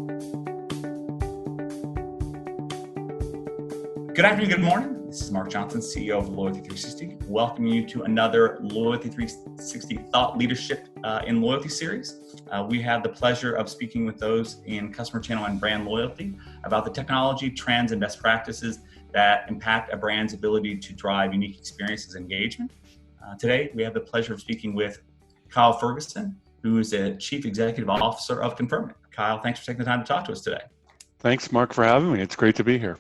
Good afternoon, good morning. This is Mark Johnson, CEO of Loyalty360, welcoming you to another Loyalty360 Thought Leadership in Loyalty series. We have the pleasure of speaking with those in customer channel and brand loyalty about the technology, trends, and best practices that impact a brand's ability to drive unique experiences and engagement. Today, we have the pleasure of speaking with Kyle Ferguson, who is a Chief Executive Officer of Confirmit. Kyle, thanks for taking the time to talk to us today. Thanks, Mark, for having me. It's great to be here.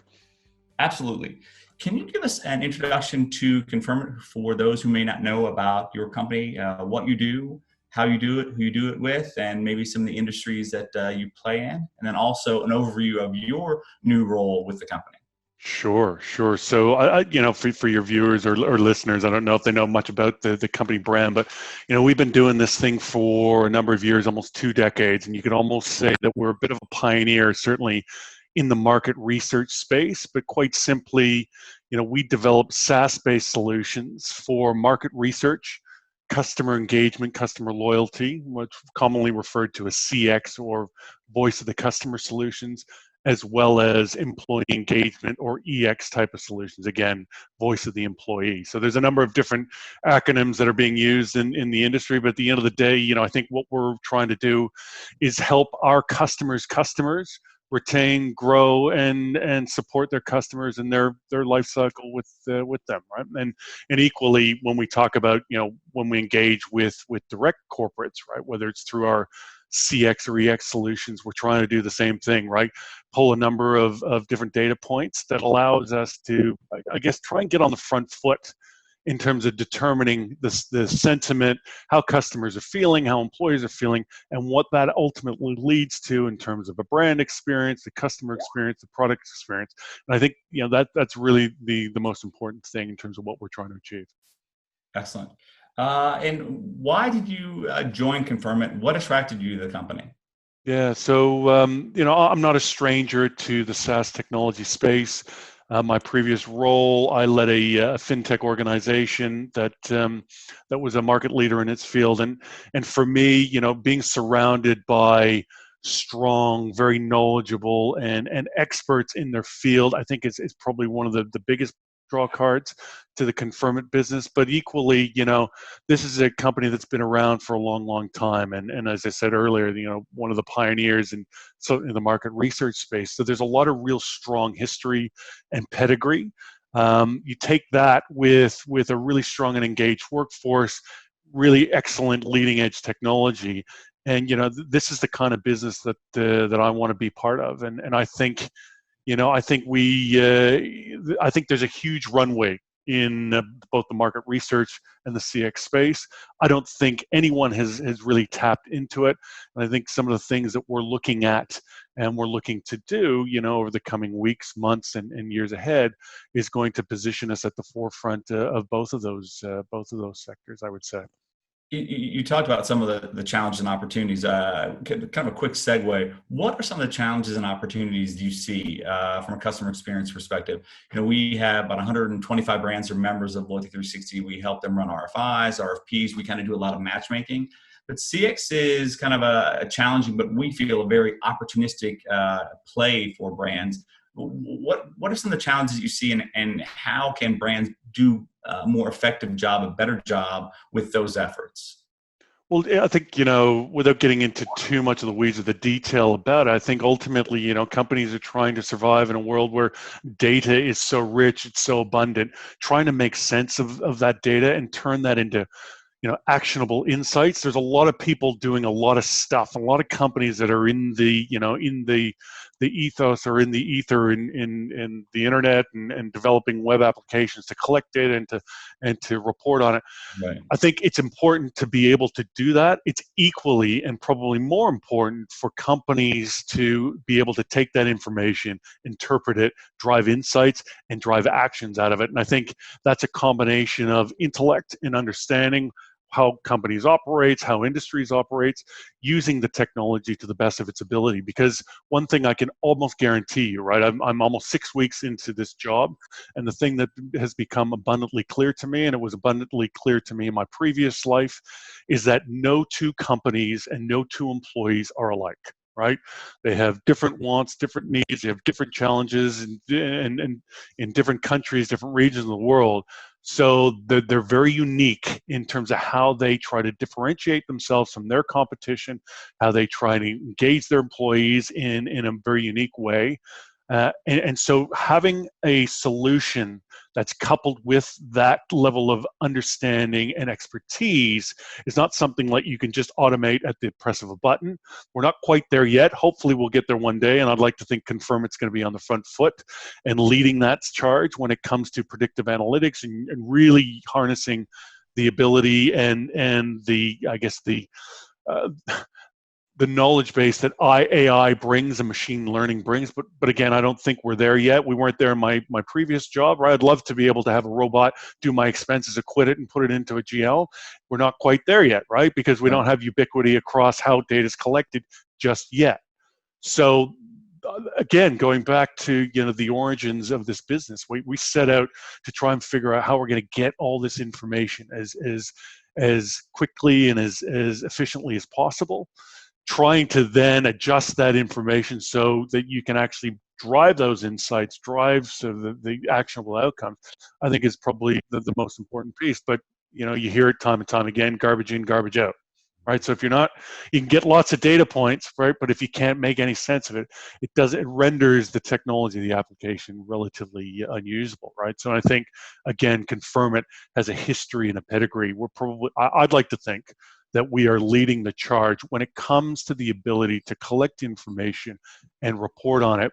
Absolutely. Can you give us an introduction to Confirmit for those who may not know about your company, what you do, how you do it, who you do it with, and maybe some of the industries that you play in, and then also an overview of your new role with the company? Sure. So, for your viewers or listeners, I don't know if they know much about the company brand, but, we've been doing this thing for a number of years, almost 2 decades, and you could almost say that we're a bit of a pioneer, certainly in the market research space, but quite simply, we develop SaaS-based solutions for market research, customer engagement, customer loyalty, what's commonly referred to as CX or voice of the customer solutions, as well as employee engagement or EX type of solutions, again, voice of the employee. So there's a number of different acronyms that are being used in the industry, but at the end of the day, I think what we're trying to do is help our customers retain, grow, and support their customers in their life cycle with them, right? And equally, when we talk about when we engage with direct corporates, right, whether it's through our CX or EX solutions, we're trying to do the same thing, right? Pull a number of different data points that allows us to, I guess, try and get on the front foot in terms of determining the sentiment, how customers are feeling, how employees are feeling, and what that ultimately leads to in terms of a brand experience, the customer experience, the product experience. And I think that's really the most important thing in terms of what we're trying to achieve. Excellent. And why did you join Confirmit? What attracted you to the company? Yeah, so I'm not a stranger to the SaaS technology space. My previous role, I led a fintech organization that was a market leader in its field, and for me, being surrounded by strong, very knowledgeable, and experts in their field, I think is probably one of the biggest draw cards to the Confirmit business. But equally, this is a company that's been around for a long time, and as I said earlier, one of the pioneers in the market research space. So there's a lot of real strong history and pedigree. You take that with a really strong and engaged workforce, really excellent leading edge technology, and this is the kind of business that I want to be part of, and I think. I think there's a huge runway in both the market research and the CX space. I don't think anyone has really tapped into it. And I think some of the things that we're looking at and we're looking to do, over the coming weeks, months, and years ahead is going to position us at the forefront of both of those sectors, I would say. You talked about some of the challenges and opportunities. Kind of a quick segue. What are some of the challenges and opportunities do you see from a customer experience perspective? We have about 125 brands are members of Loyalty360. We help them run RFIs, RFPs. We kind of do a lot of matchmaking. But CX is kind of a challenging, but we feel a very opportunistic play for brands. What are some of the challenges you see, and how can brands do a more effective job, a better job with those efforts? Well, I think, without getting into too much of the weeds of the detail about it, I think ultimately, companies are trying to survive in a world where data is so rich, it's so abundant, trying to make sense of that data and turn that into actionable insights. There's a lot of people doing a lot of stuff, a lot of companies that are in the ethos or in the ether in the internet and developing web applications to collect data and to report on it. Right. I think it's important to be able to do that. It's equally and probably more important for companies to be able to take that information, interpret it, drive insights, and drive actions out of it. And I think that's a combination of intellect and understanding how companies operate, how industries operates, using the technology to the best of its ability. Because one thing I can almost guarantee you, right, I'm almost 6 weeks into this job, and the thing that has become abundantly clear to me, and it was abundantly clear to me in my previous life, is that no two companies and no two employees are alike. right? They have different wants, different needs, they have different challenges, and in different countries, different regions of the world. So they're very unique in terms of how they try to differentiate themselves from their competition, how they try to engage their employees in a very unique way. And so having a solution that's coupled with that level of understanding and expertise is not something like you can just automate at the press of a button. We're not quite there yet. Hopefully we'll get there one day, and I'd like to think Confirmit's going to be on the front foot and leading that charge when it comes to predictive analytics and really harnessing the ability and the, I guess, the knowledge base that AI brings and machine learning brings. But again, I don't think we're there yet. We weren't there in my previous job, right? I'd love to be able to have a robot do my expenses, acquit it, and put it into a GL. We're not quite there yet, right? Because we don't have ubiquity across how data is collected just yet. So again, going back to the origins of this business, we set out to try and figure out how we're going to get all this information as quickly and as efficiently as possible, trying to then adjust that information so that you can actually drive those insights, drive the actionable outcomes, I think is probably the most important piece. But you hear it time and time again: garbage in, garbage out, right? So if you can get lots of data points, right? But if you can't make any sense of it, it renders the technology, the application, relatively unusable, right? So I think, again, Confirmit has a history and a pedigree. I'd like to think that we are leading the charge when it comes to the ability to collect information and report on it.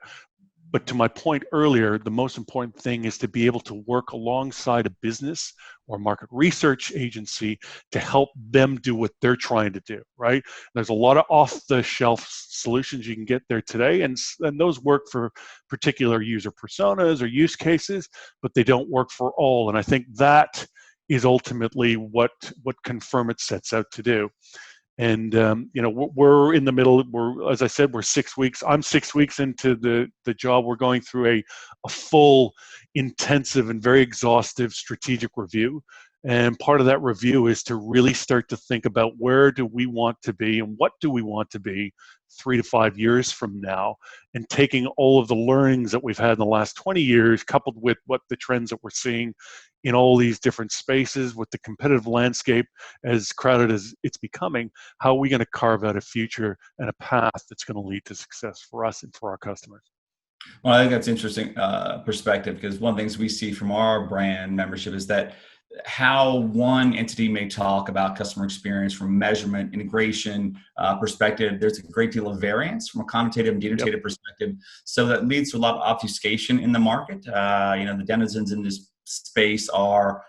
But to my point earlier, the most important thing is to be able to work alongside a business or market research agency to help them do what they're trying to do, right? There's a lot of off-the-shelf solutions you can get there today, and those work for particular user personas or use cases, but they don't work for all. And I think that is ultimately what Confirmit sets out to do. And we're in the middle. As I said, we're 6 weeks. I'm 6 weeks into the job. We're going through a full, intensive, and very exhaustive strategic review. And part of that review is to really start to think about where do we want to be and what do we want to be 3 to 5 years from now, and taking all of the learnings that we've had in the last 20 years, coupled with what the trends that we're seeing in all these different spaces, with the competitive landscape as crowded as it's becoming, how are we going to carve out a future and a path that's going to lead to success for us and for our customers? Well, I think that's interesting perspective, because one of the things we see from our brand membership is that how one entity may talk about customer experience from measurement, integration perspective, there's a great deal of variance from a quantitative and denotative perspective. So that leads to a lot of obfuscation in the market. The denizens in this space are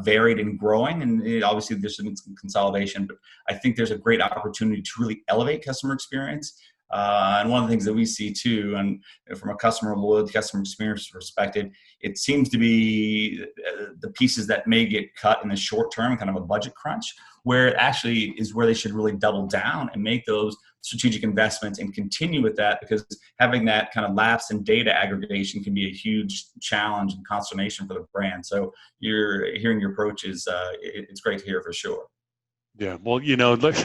varied and growing, and obviously there's some consolidation, but I think there's a great opportunity to really elevate customer experience. And one of the things that we see too, and from a customer loyalty, customer experience perspective, it seems to be the pieces that may get cut in the short term, kind of a budget crunch, where it actually is where they should really double down and make those strategic investments and continue with that, because having that kind of lapse in data aggregation can be a huge challenge and consternation for the brand. So you're hearing your approach is it's great to hear for sure. Yeah, well, look,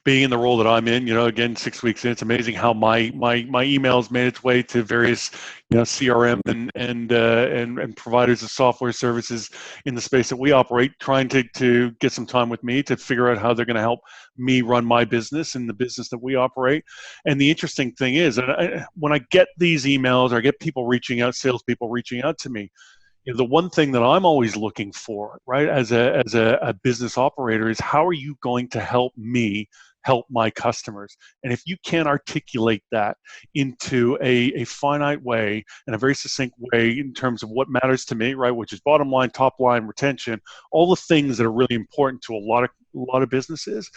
being in the role that I'm in, again, 6 weeks in, it's amazing how my emails made its way to various, CRM and providers of software services in the space that we operate, trying to get some time with me to figure out how they're going to help me run my business and the business that we operate. And the interesting thing is, when I get these emails or I get people reaching out, salespeople reaching out to me, the one thing that I'm always looking for, right, as a business operator, is how are you going to help me help my customers? And if you can't articulate that into a finite way and a very succinct way in terms of what matters to me, right, which is bottom line, top line, retention, all the things that are really important to a lot of businesses,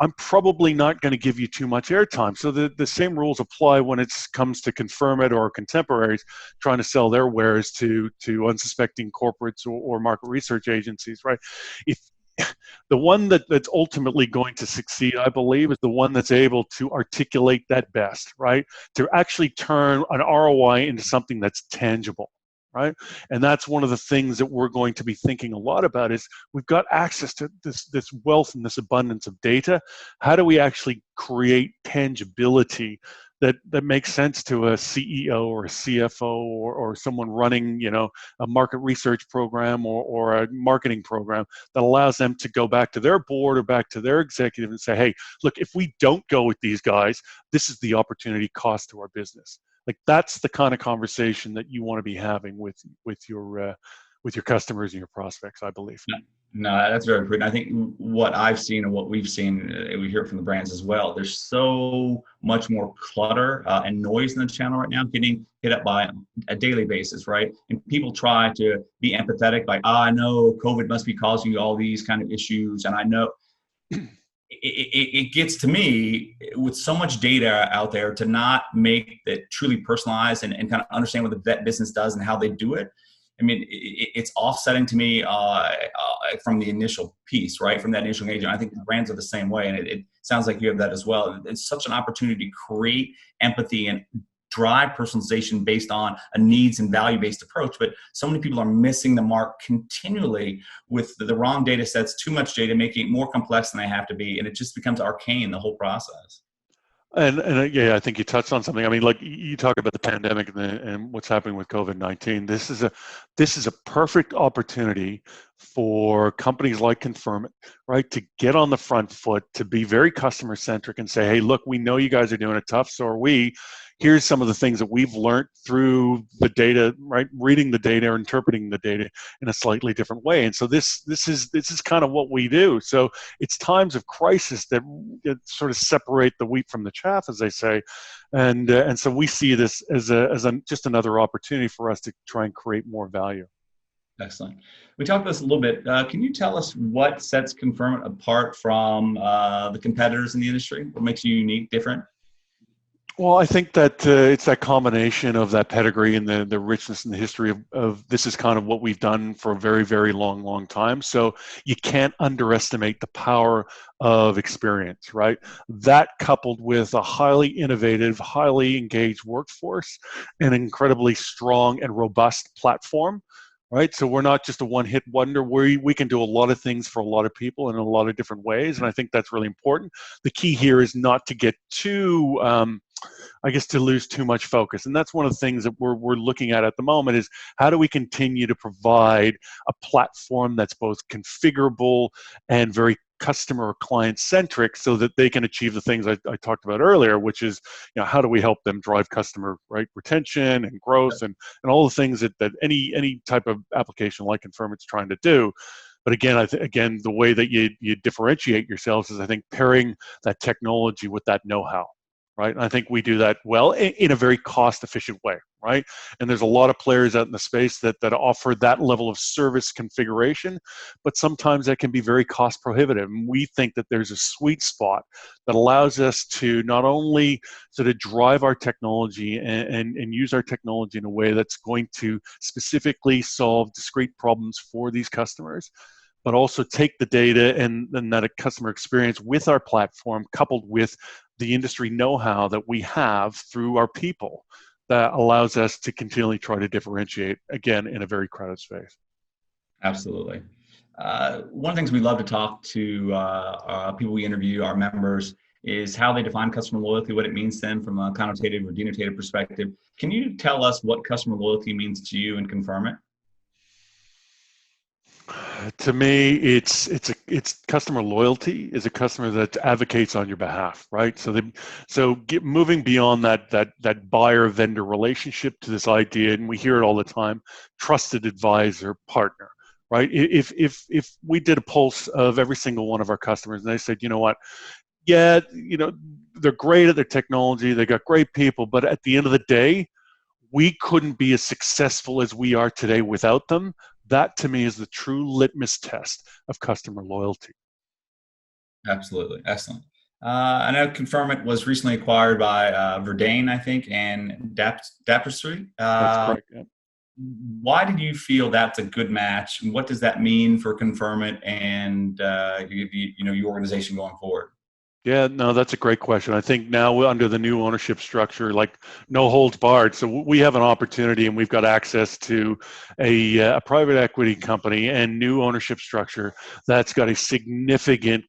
I'm probably not going to give you too much airtime. So the same rules apply when it comes to Confirmit or contemporaries trying to sell their wares to unsuspecting corporates or market research agencies, right? If the one that's ultimately going to succeed, I believe, is the one that's able to articulate that best, right? To actually turn an ROI into something that's tangible, right? And that's one of the things that we're going to be thinking a lot about is we've got access to this wealth and this abundance of data. How do we actually create tangibility that makes sense to a CEO or a CFO or someone running, a market research program or a marketing program that allows them to go back to their board or back to their executive and say, hey, look, if we don't go with these guys, this is the opportunity cost to our business. Like that's the kind of conversation that you want to be having with your customers and your prospects, I believe. No, that's very important. I think what I've seen and what we've seen, we hear it from the brands as well. There's so much more clutter and noise in the channel right now, getting hit up by a daily basis, right? And people try to be empathetic, like, I know COVID must be causing you all these kind of issues, and I know. It gets to me with so much data out there to not make it truly personalized and kind of understand what the vet business does and how they do it. I mean, it's offsetting to me from the initial piece, right? From that initial engagement. I think the brands are the same way. And it sounds like you have that as well. It's such an opportunity to create empathy and drive personalization based on a needs and value-based approach. But so many people are missing the mark continually with the wrong data sets, too much data, making it more complex than they have to be. And it just becomes arcane, the whole process. And yeah, I think you touched on something. I mean, like you talk about the pandemic and what's happening with COVID-19. This is a perfect opportunity for companies like Confirmit, right, to get on the front foot, to be very customer centric and say, hey, look, we know you guys are doing it tough, so are we. Here's some of the things that we've learned through the data, right? Reading the data or interpreting the data in a slightly different way. And so this is kind of what we do. So it's times of crisis that sort of separate the wheat from the chaff, as they say. And so we see this as just another opportunity for us to try and create more value. Excellent. We talked about this a little bit. Can you tell us what sets Confirmit apart from the competitors in the industry? What makes you unique, different? Well, I think that it's that combination of that pedigree and the richness and the history of this is kind of what we've done for a very, very long time. So you can't underestimate the power of experience, right? That coupled with a highly innovative, highly engaged workforce, an incredibly strong and robust platform. Right, so we're not just a one-hit wonder. We can do a lot of things for a lot of people in a lot of different ways, and I think that's really important. The key here is not to get too, to lose too much focus, and that's one of the things that we're looking at the moment is how do we continue to provide a platform that's both configurable and very customer or client centric so that they can achieve the things I talked about earlier, which is, how do we help them drive customer retention and growth and all the things that any type of application like Confirmit's trying to do. But again, again, the way that you differentiate yourselves is, I think, pairing that technology with that know-how. Right, and I think we do that well in a very cost-efficient way, right? And there's a lot of players out in the space that offer that level of service configuration, but sometimes that can be very cost-prohibitive. And we think that there's a sweet spot that allows us to not only sort of drive our technology and use our technology in a way that's going to specifically solve discrete problems for these customers, but also take the data and that customer experience with our platform, coupled with the industry know-how that we have through our people, that allows us to continually try to differentiate, again, in a very crowded space. Absolutely. One of the things we love to talk to people we interview, our members, is how they define customer loyalty, what it means to them from a connotative or denotative perspective. Can you tell us what customer loyalty means to you and Confirmit? To me, it's customer loyalty is a customer that advocates on your behalf, right? So moving beyond that buyer vendor relationship to this idea, and we hear it all the time, trusted advisor partner, right? If we did a pulse of every single one of our customers and they said, you know what, yeah, they're great at their technology, they got great people, but at the end of the day, we couldn't be as successful as we are today without them. That, to me, is the true litmus test of customer loyalty. Absolutely. Excellent. I know Confirmit was recently acquired by Verdane, I think, and Dapestry. That's correct. Yeah. Why did you feel that's a good match? What does that mean for Confirmit and your organization going forward? Yeah, no, that's a great question. I think now under the new ownership structure, like no holds barred. So we have an opportunity and we've got access to a private equity company and new ownership structure that's got a significant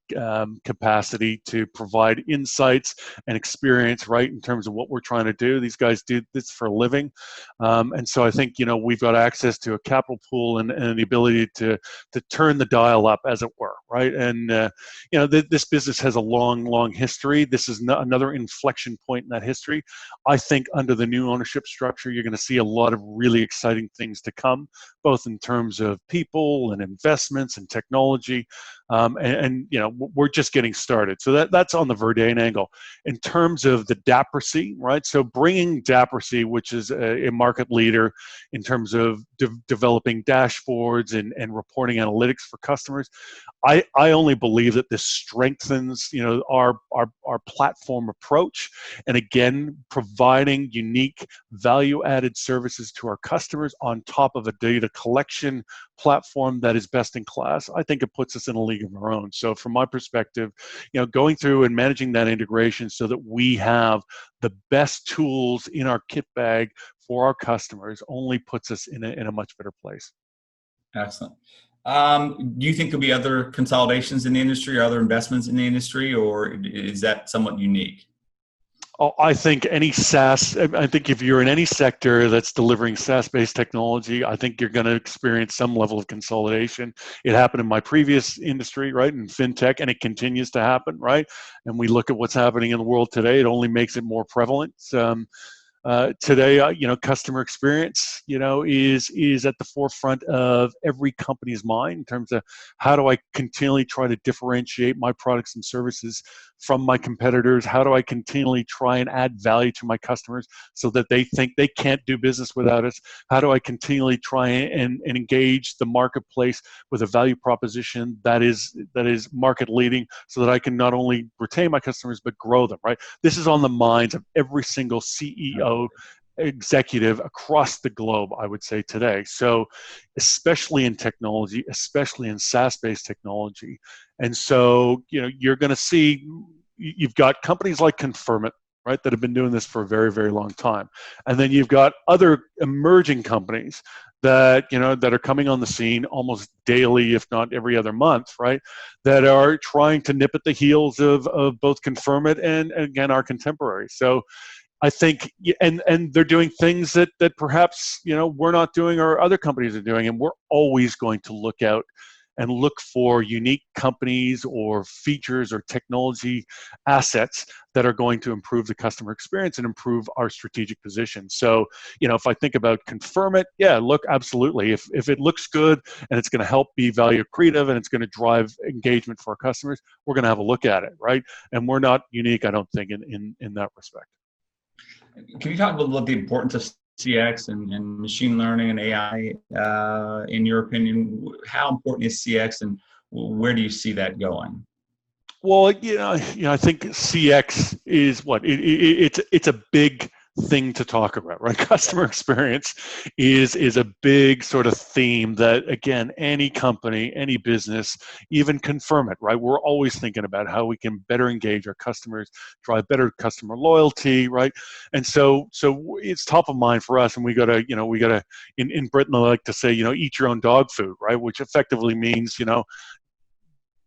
capacity to provide insights and experience, right, in terms of what we're trying to do. These guys do this for a living. And so I think, we've got access to a capital pool and the ability to turn the dial up, as it were, right? And, this business has a long history. This is another inflection point in that history. I think under the new ownership structure, you're going to see a lot of really exciting things to come, both in terms of people and investments and technology. We're just getting started. So that's on the Verdane angle. In terms of the Daprsy, right? So bringing Daprsy, which is a market leader in terms of developing dashboards and reporting analytics for customers, I only believe that this strengthens, our platform approach, and again, providing unique value-added services to our customers on top of a data collection platform that is best in class. I think it puts us in a league of our own. So from my perspective, going through and managing that integration so that we have the best tools in our kit bag for our customers only puts us in a much better place. Excellent. Do you think there'll be other consolidations in the industry or other investments in the industry, or is that somewhat unique? Oh, I think any SaaS, I think if you're in any sector that's delivering SaaS-based technology, I think you're going to experience some level of consolidation. It happened in my previous industry, right, in fintech, and it continues to happen, right? And we look at what's happening in the world today, it only makes it more prevalent. Today, customer experience, is at the forefront of every company's mind in terms of how do I continually try to differentiate my products and services from my competitors? How do I continually try and add value to my customers so that they think they can't do business without us? How do I continually try and engage the marketplace with a value proposition that is market leading so that I can not only retain my customers but grow them, right? This is on the minds of every single CEO executive across the globe, I would say today. So especially in technology, especially in SaaS-based technology. And so, you're going to see, you've got companies like Confirmit, right, that have been doing this for a very, very long time. And then you've got other emerging companies that, that are coming on the scene almost daily, if not every other month, right, that are trying to nip at the heels of both Confirmit and again, our contemporaries. So I think, and they're doing things that perhaps, we're not doing or other companies are doing, and we're always going to look out and look for unique companies or features or technology assets that are going to improve the customer experience and improve our strategic position. So, if I think about Confirmit, yeah, look, absolutely. If it looks good and it's going to help be value accretive and it's going to drive engagement for our customers, we're going to have a look at it, right? And we're not unique, I don't think, in that respect. Can you talk a little about the importance of CX and machine learning and AI, in your opinion? How important is CX and where do you see that going? Well, I think CX is what it's a big thing to talk about, right? Customer experience is a big sort of theme that, again, any company, any business, even Confirmit, right? We're always thinking about how we can better engage our customers, drive better customer loyalty, right? And so it's top of mind for us, and we gotta in Britain, I like to say, eat your own dog food, right? Which effectively means,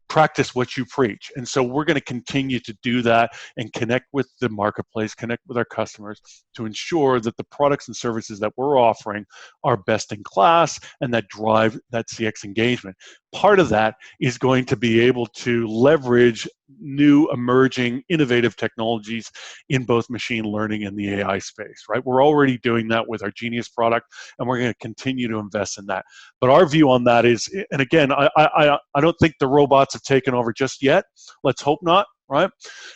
practice what you preach. And so we're going to continue to do that and connect with the marketplace, connect with our customers to ensure that the products and services that we're offering are best in class and that drive that CX engagement. Part of that is going to be able to leverage new emerging innovative technologies in both machine learning and the AI space, right? We're already doing that with our Genius product, and we're going to continue to invest in that. But our view on that is, and again, I don't think the robots have taken over just yet. Let's hope not, right?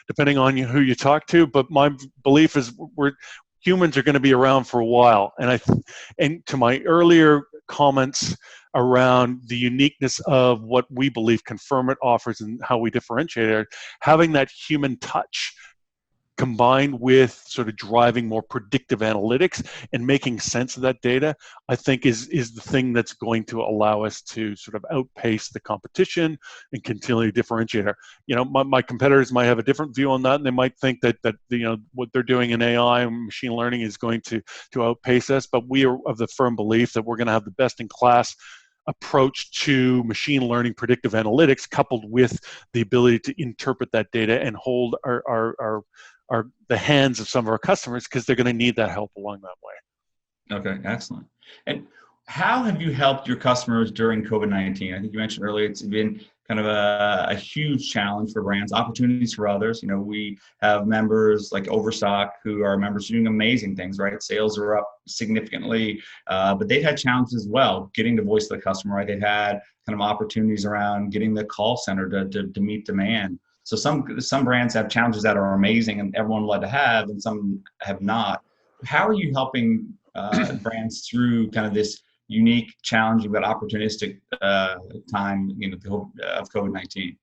Depending on who you talk to. But my belief is humans are going to be around for a while. And to my earlier comments around the uniqueness of what we believe Confirmit offers and how we differentiate it, having that human touch combined with sort of driving more predictive analytics and making sense of that data, I think is the thing that's going to allow us to sort of outpace the competition and continually differentiate. My competitors might have a different view on that, and they might think that what they're doing in AI and machine learning is going to outpace us. But we are of the firm belief that we're going to have the best in class approach to machine learning predictive analytics, coupled with the ability to interpret that data and hold the hands of some of our customers, because they're going to need that help along that way. Okay, excellent. And how have you helped your customers during COVID-19? I think you mentioned earlier it's been kind of a huge challenge for brands, opportunities for others. We have members like Overstock who are members doing amazing things, right? Sales are up significantly, but they've had challenges as well, getting the voice of the customer, right? They've had kind of opportunities around getting the call center to meet demand. So some brands have challenges that are amazing and everyone would like to have, and some have not. How are you helping brands through kind of this unique, challenging, but opportunistic time of COVID-19?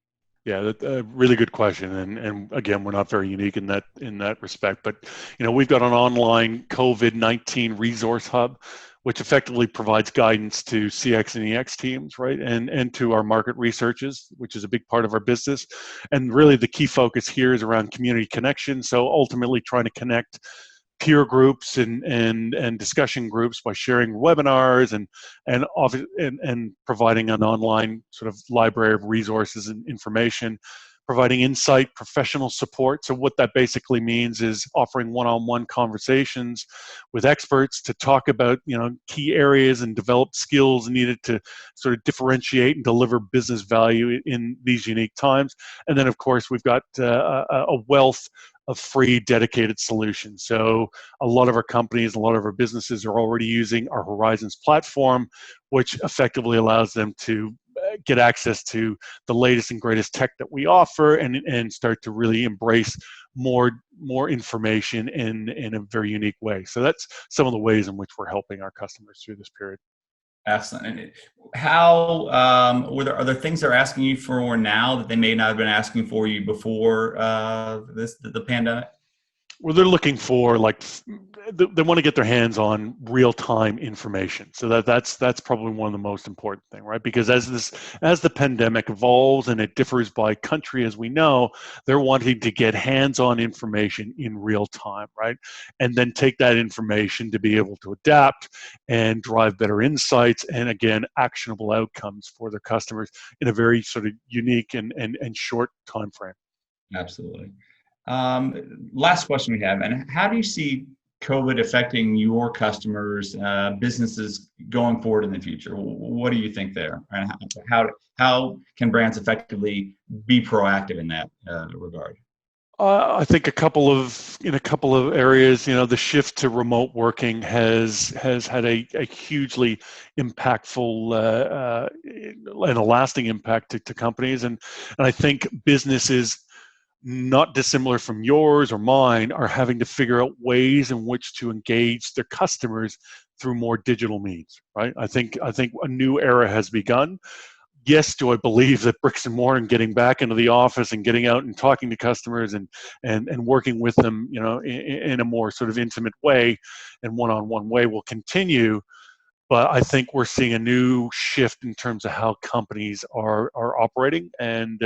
Yeah, that's a really good question, and again, we're not very unique in that respect. But we've got an online COVID-19 resource hub, which effectively provides guidance to CX and EX teams, right, and to our market researches, which is a big part of our business. And really, the key focus here is around community connection. So ultimately, trying to connect peer groups and discussion groups by sharing webinars and providing an online sort of library of resources and information, providing insight, professional support. So what that basically means is offering one-on-one conversations with experts to talk about key areas and develop skills needed to sort of differentiate and deliver business value in these unique times. And then, of course, we've got a wealth of free dedicated solutions. So a lot of our companies, a lot of our businesses are already using our Horizons platform, which effectively allows them to get access to the latest and greatest tech that we offer and start to really embrace more information in a very unique way. So that's some of the ways in which we're helping our customers through this period. Excellent. And how are there things they're asking you for now that they may not have been asking for you before the pandemic? Well, they're looking for they want to get their hands on real-time information. So that's probably one of the most important thing, right? Because as the pandemic evolves and it differs by country, as we know, they're wanting to get hands-on information in real time, right? And then take that information to be able to adapt and drive better insights and, again, actionable outcomes for their customers in a very sort of unique and short time frame. Absolutely. Last question we have, and how do you see COVID affecting your customers, businesses going forward in the future? What do you think there? And how can brands effectively be proactive in that regard? I think in a couple of areas, the shift to remote working has had a hugely impactful and a lasting impact to companies, and I think businesses not dissimilar from yours or mine are having to figure out ways in which to engage their customers through more digital means, right? I think a new era has begun. Yes, do I believe that bricks and mortar and getting back into the office and getting out and talking to customers and working with them, in a more sort of intimate way and one-on-one way will continue. But I think we're seeing a new shift in terms of how companies are operating, and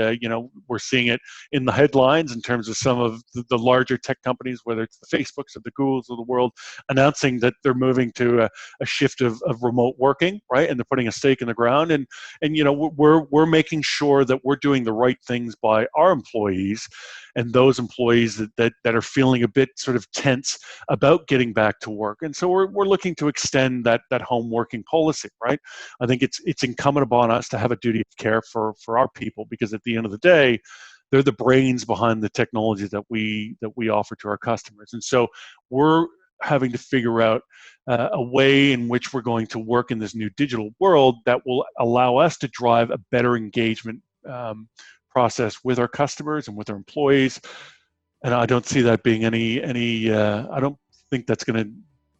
we're seeing it in the headlines in terms of some of the larger tech companies, whether it's the Facebooks of the Googles of the world, announcing that they're moving to a shift of remote working, right? And they're putting a stake in the ground, and we're making sure that we're doing the right things by our employees and those employees that are feeling a bit sort of tense about getting back to work. And so we're looking to extend that home working policy, right? I think it's incumbent upon us to have a duty of care for our people, because at the end of the day, they're the brains behind the technology that we offer to our customers. And so we're having to figure out a way in which we're going to work in this new digital world that will allow us to drive a better engagement process with our customers and with our employees. And I don't see that being I don't think that's going to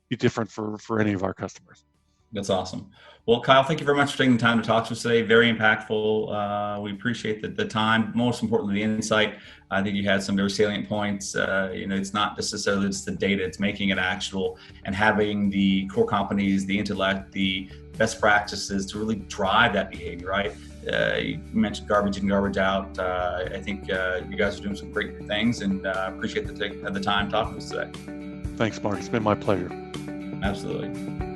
be different for any of our customers. That's awesome. Well, Kyle, thank you very much for taking the time to talk to us today. Very impactful. We appreciate the time, most importantly, the insight. I think you had some very salient points. It's not necessarily just the data, it's making it actual and having the core companies, the intellect, the best practices to really drive that behavior, right? You mentioned garbage in, garbage out. I think you guys are doing some great things, and appreciate the time talking to us today. Thanks, Mark. It's been my pleasure. Absolutely.